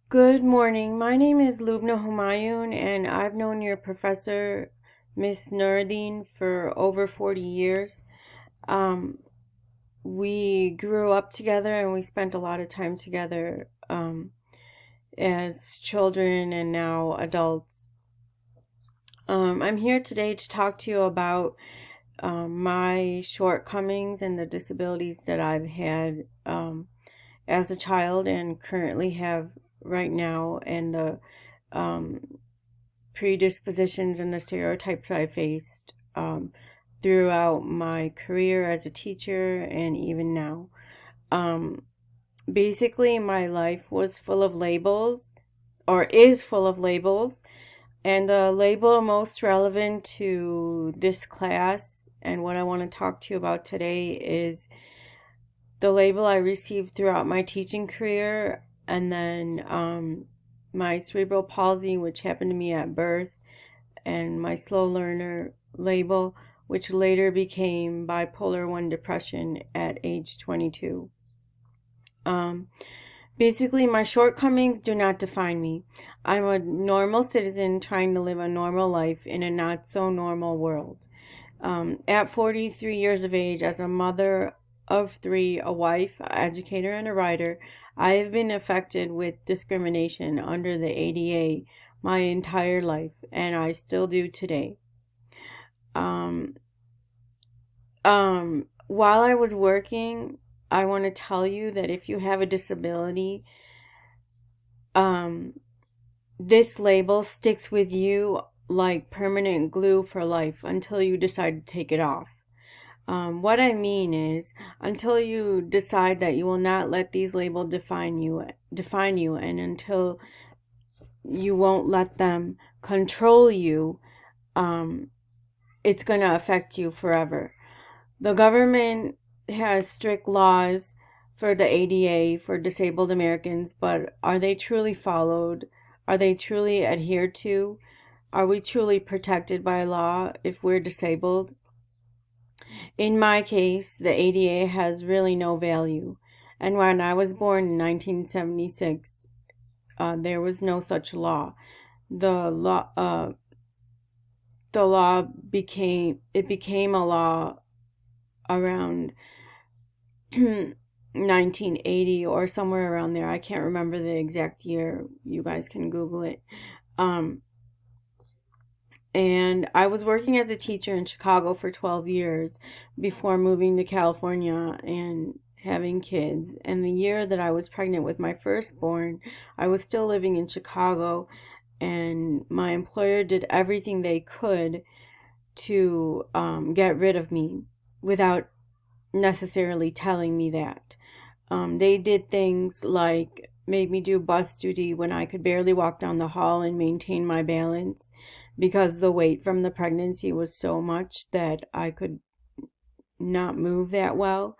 Good morning. My name is Lubna Humayun, and I've known your professor, Miss Nuruddin, for over 40 years. Um, we grew up together and we spent a lot of time together as children and now adults. I'm here today to talk to you about my shortcomings and the disabilities that I've had as a child and currently have right now, and the um, predispositions and the stereotypes I faced throughout my career as a teacher and even now. Um, Basically, my life was full of labels, or is full of labels, and the label most relevant to this class and what I want to talk to you about today is the label I received throughout my teaching career, and then my cerebral palsy, which happened to me at birth, and my slow learner label, which later became bipolar 1 depression at age 22. Um, Basically, my shortcomings do not define me. I'm a normal citizen trying to live a normal life in a not so normal world. At 43 years of age, as a mother of three, a wife, an educator, and a writer, I have been affected with discrimination under the ADA my entire life, and I still do today. Um, while I was working, I want to tell you that if you have a disability, um, this label sticks with you like permanent glue for life until you decide to take it off. What I mean is, until you decide that you will not let these labels define you, and until you won't let them control you, um, it's going to affect you forever. The government has strict laws for the ADA for disabled Americans, but are they truly followed? Are they truly adhered to? Are we truly protected by law if we're disabled? In my case, the ADA has really no value. And when I was born in 1976, there was no such law. The law, uh, the law became a law around 1980 or somewhere around there. I can't remember the exact year. You guys can Google it. Um, and I was working as a teacher in Chicago for 12 years before moving to California and having kids. And the year that I was pregnant with my firstborn, I was still living in Chicago, and my employer did everything they could to get rid of me without necessarily telling me that. They did things like made me do bus duty when I could barely walk down the hall and maintain my balance because the weight from the pregnancy was so much that I could not move that well.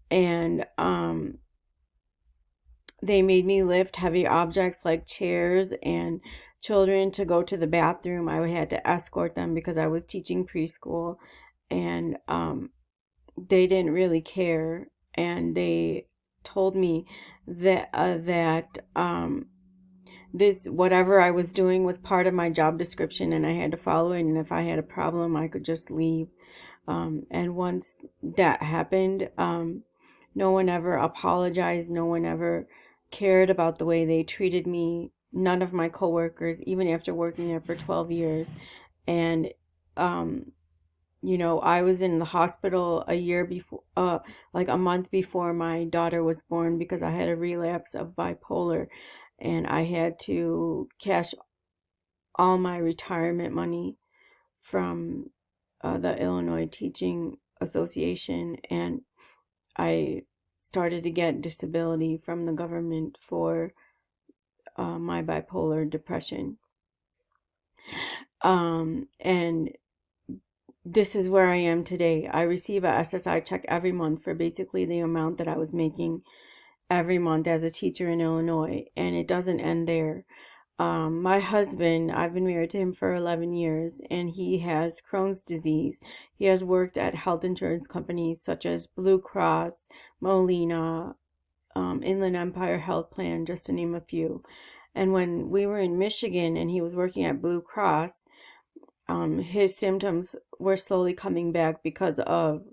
And they made me lift heavy objects like chairs and children to go to the bathroom. I had to escort them because I was teaching preschool, and they didn't really care, and they told me that this whatever I was doing was part of my job description and I had to follow it, and if I had a problem I could just leave. And once that happened, no one ever apologized, no one ever cared about the way they treated me, none of my coworkers, even after working there for 12 years. And um I was in the hospital a year before, like a month before my daughter was born, because I had a relapse of bipolar, and I had to cash all my retirement money from the Illinois Teaching Association, and I started to get disability from the government for my bipolar depression. And this is where I am today. I receive a SSI check every month for basically the amount that I was making every month as a teacher in Illinois, and it doesn't end there. My husband, I've been married to him for 11 years, and he has Crohn's disease. He has worked at health insurance companies such as Blue Cross, Molina, Inland Empire Health Plan, just to name a few. And when we were in Michigan and he was working at Blue Cross, his symptoms were slowly coming back because of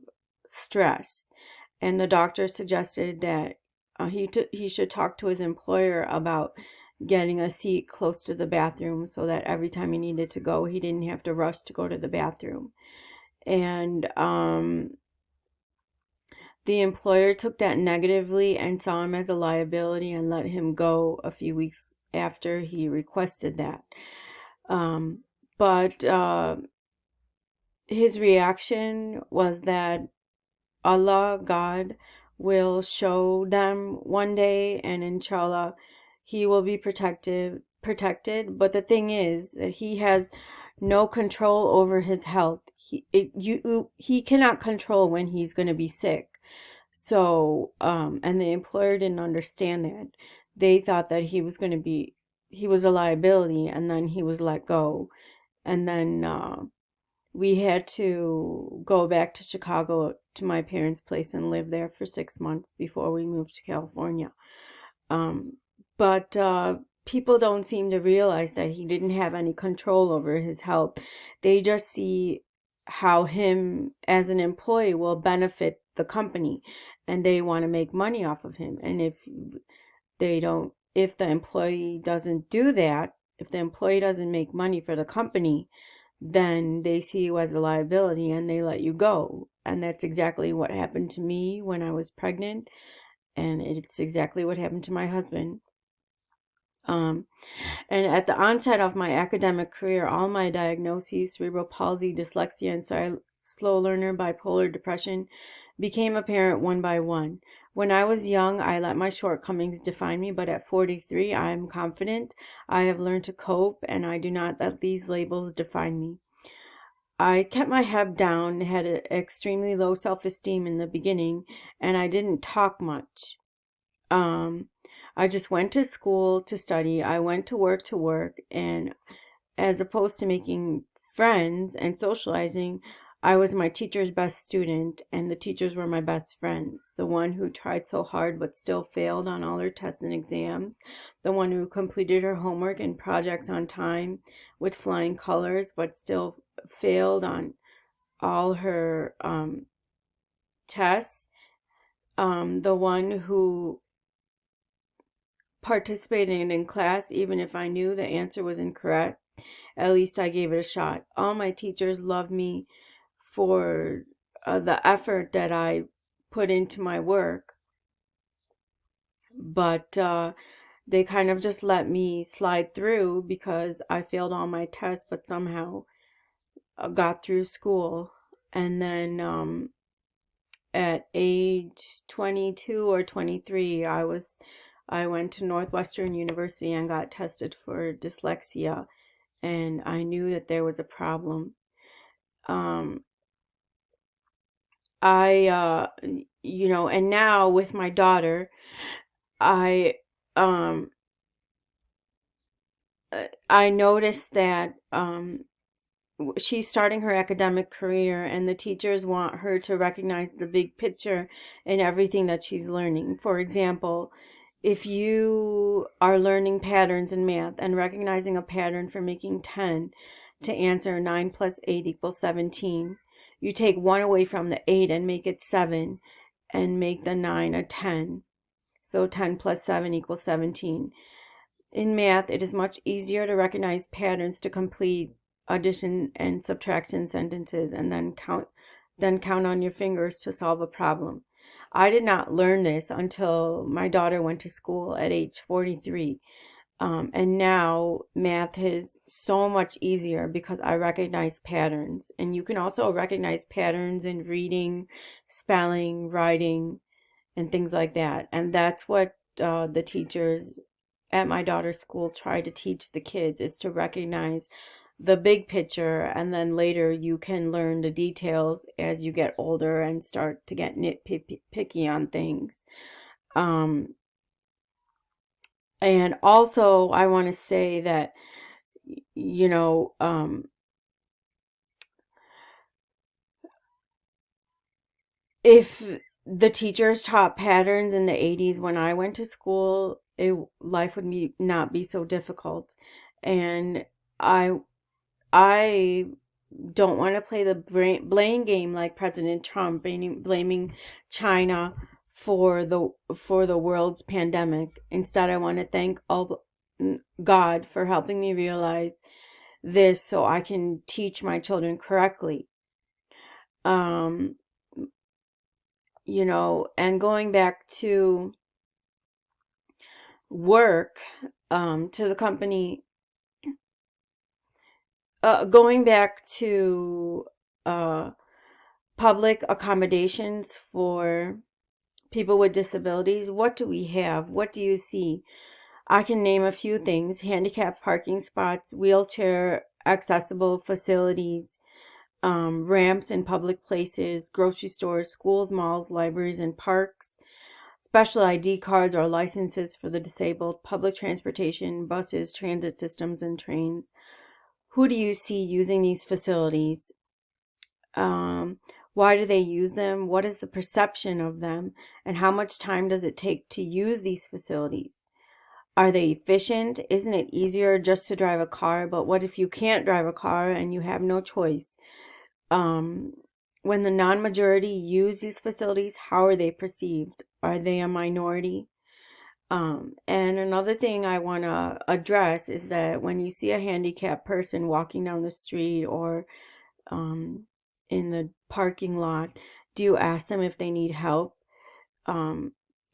stress. And the doctor suggested that he should talk to his employer about getting a seat close to the bathroom so that every time he needed to go, he didn't have to rush to go to the bathroom. And the employer took that negatively and saw him as a liability and let him go a few weeks after he requested that. But his reaction was that Allah, God, will show them one day, and inshallah, he will be protected. But the thing is that he has no control over his health. He cannot control when he's going to be sick. So, and the employer didn't understand that. They thought that he was a liability, and then he was let go. And then we had to go back to Chicago to my parents' place and live there for 6 months before we moved to California. But people don't seem to realize that he didn't have any control over his health. They just see how him as an employee will benefit the company, and they want to make money off of him. And if the employee doesn't do that, if the employee doesn't make money for the company, then they see you as a liability and they let you go. And that's exactly what happened to me when I was pregnant, and it's exactly what happened to my husband. And at the onset of my academic career, all my diagnoses, cerebral palsy, dyslexia, and slow learner bipolar depression, became apparent one by one. When I was young, I let my shortcomings define me, but at 43, I am confident. I have learned to cope, and I do not let these labels define me. I kept my head down, had an extremely low self-esteem in the beginning, and I didn't talk much. I just went to school to study. I went to work, and as opposed to making friends and socializing, I was my teacher's best student, and the teachers were my best friends. The one who tried so hard but still failed on all her tests and exams. The one who completed her homework and projects on time with flying colors but still failed on all her tests. The one who participated in class even if I knew the answer was incorrect. At least I gave it a shot. All my teachers loved me for the effort that I put into my work, but they kind of just let me slide through because I failed all my tests, but somehow got through school. And then at age 22 or 23, I went to Northwestern University and got tested for dyslexia, and I knew that there was a problem. And now with my daughter, I um I noticed that she's starting her academic career, and the teachers want her to recognize the big picture in everything that she's learning. For example, if you are learning patterns in math and recognizing a pattern for making 10 to answer 9 plus 8 equals 17, you take 1 away from the 8 and make it 7 and make the 9 a 10. So 10 plus 7 equals 17. In math, it is much easier to recognize patterns to complete addition and subtraction sentences and then count on your fingers to solve a problem. I did not learn this until my daughter went to school at age 43. And now math is so much easier because I recognize patterns. And you can also recognize patterns in reading, spelling, writing, and things like that. And that's what the teachers at my daughter's school try to teach the kids, is to recognize the big picture, and then later you can learn the details as you get older and start to get nitpicky on things. And also I want to say that, you know, if the teachers taught patterns in the 80s when I went to school, life would not be so difficult. And I I don't want to play the blame game like President Trump, blaming China for the world's pandemic. Instead, I want to thank God for helping me realize this so I can teach my children correctly. Um, and going back to work, to the company, going back to public accommodations for people with disabilities, what do we have? What do you see? I can name a few things: handicap parking spots, wheelchair accessible facilities, ramps in public places, grocery stores, schools, malls, libraries, and parks, special ID cards or licenses for the disabled, public transportation, buses, transit systems, and trains. Who do you see using these facilities? Why do they use them? What is the perception of them? And how much time does it take to use these facilities? Are they efficient? Isn't it easier just to drive a car? But what if you can't drive a car and you have no choice? When the non-majority use these facilities, how are they perceived? Are they a minority? And another thing I want to address is that when you see a handicapped person walking down the street or in the parking lot, do you ask them if they need help?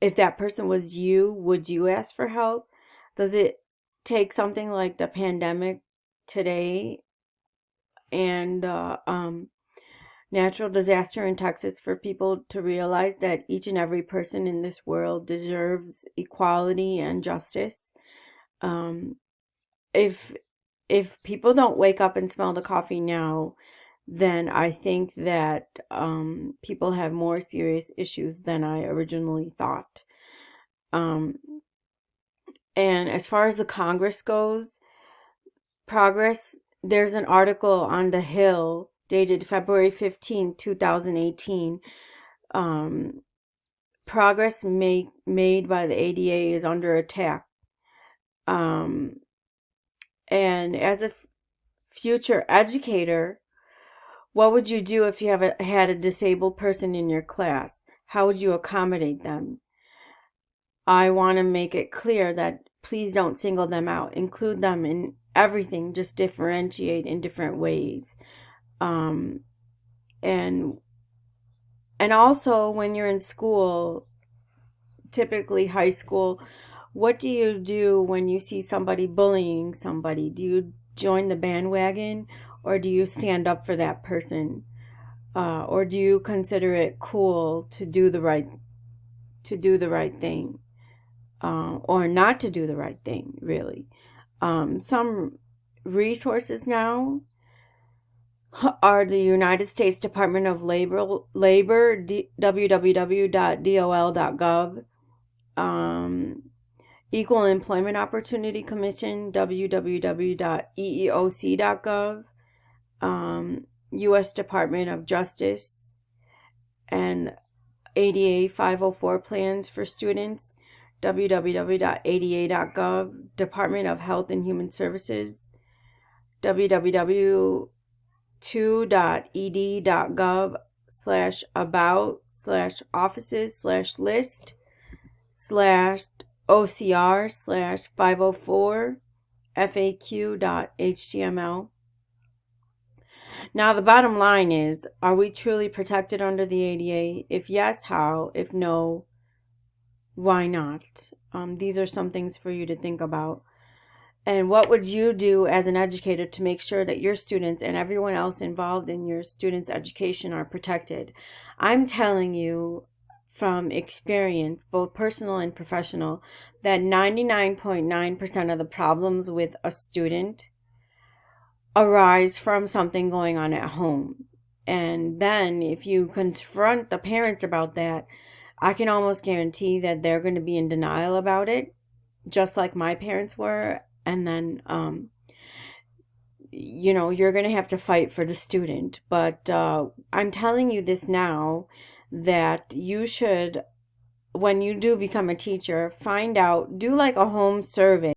If that person was you, would you ask for help? Does it take something like the pandemic today and natural disaster in Texas for people to realize that each and every person in this world deserves equality and justice? If people don't wake up and smell the coffee now, then I think that people have more serious issues than I originally thought. And as far as the Congress goes, there's an article on The Hill dated February 15, 2018. Progress made by the ADA is under attack. And as a future educator, what would you do if you had a disabled person in your class? How would you accommodate them? I want to make it clear that please don't single them out. Include them in everything. Just differentiate in different ways. And also when you're in school, typically high school, what do you do when you see somebody bullying somebody? Do you join the bandwagon, or do you stand up for that person? Or do you consider it cool to do the right thing? Or not to do the right thing, really? Some resources now are the United States Department of Labor, www.dol.gov, Equal Employment Opportunity Commission, www.eeoc.gov, U.S. Department of Justice, and ADA 504 plans for students, www.ada.gov, Department of Health and Human Services, www.ed.gov/about/offices/list/OCR/504 FAQ.html. Now, the bottom line is, are we truly protected under the ADA? If yes, how? If no, why not? These are some things for you to think about. And what would you do as an educator to make sure that your students and everyone else involved in your students' education are protected? I'm telling you from experience, both personal and professional, that 99.9% of the problems with a student arise from something going on at home. And then if you confront the parents about that, I can almost guarantee that they're going to be in denial about it, just like my parents were. And then, you're going to have to fight for the student. But I'm telling you this now, that you should when you do become a teacher, find out, do like a home survey.